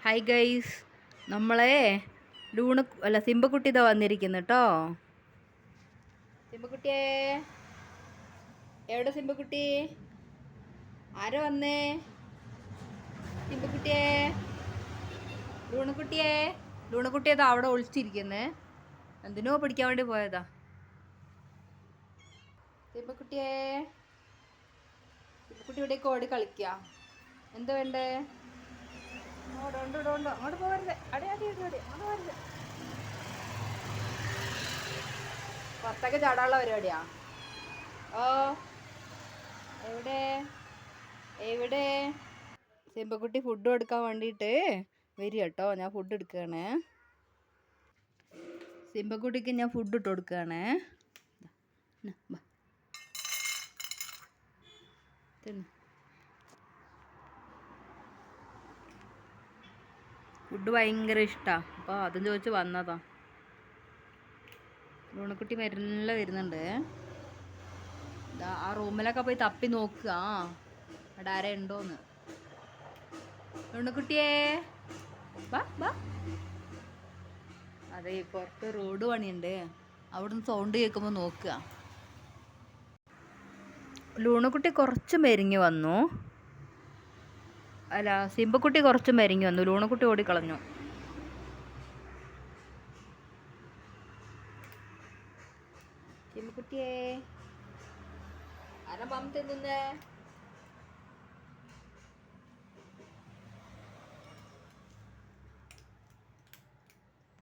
Hi guys, നമ്മളെ സിംബക്കുട്ടി ഇതാ വന്നിരിക്കുന്നു കേട്ടോ. സിംബക്കുട്ടിയെ, എവിടെ സിംബക്കുട്ടി? ആരോ വന്നേ? സിംബക്കുട്ടിയെ, ലൂണക്കുട്ടിയെ അവിടെ ഒളിച്ചിരിക്കുന്നേ. എന്തിനോ പിടിക്കാൻ വേണ്ടി പോയതാ. സിംബക്കുട്ടിയെ, സിംബക്കുട്ടി ഇവിടേക്ക് ഓടി കളിക്കുക. എന്താ വേണ്ടേ? അങ്ങോട്ട് പോകരുത്. അങ്ങോട്ട് പോകരുത്. പുറത്തൊക്കെ ചാടാനുള്ള പരിപാടിയാ. ഓ, എവിടെ എവിടെ സിംബക്കുട്ടി ഫുഡ് കൊടുക്കാൻ വേണ്ടിയിട്ട് വരിക കേട്ടോ. ഞാൻ ഫുഡ് എടുക്കുകയാണേ. സിംബക്കുട്ടിക്ക് ഞാൻ ഫുഡ് ഇട്ട് കൊടുക്കുകയാണേ. ഫുഡ് ഭയങ്കര ഇഷ്ടമാണ്. അപ്പോൾ അതും ചോദിച്ച് വന്നതാ. ലൂണക്കുട്ടി മെല്ലെ വരുന്നുണ്ട്. ആ റൂമിലൊക്കെ പോയി തപ്പി നോക്കുക അവിടെ ആരെ ഉണ്ടോന്ന്. ലൂണക്കുട്ടിയെ, വാ വാ. അതെ, പുറത്ത് റോഡ് പണിയുണ്ട്. അവിടുന്ന് സൗണ്ട് കേൾക്കുമ്പോൾ നോക്കുക. ലൂണക്കുട്ടി കുറച്ച് മെരിഞ്ഞ് വന്നു. അല്ല, സിംബക്കുട്ടി കുറച്ച് മെരിഞ്ഞ് വന്നു. ലൂണക്കുട്ടി ഓടിക്കളഞ്ഞു. സിംബക്കുട്ടിയെ, ആരാ പമ്പ് തിന്നുന്നേ?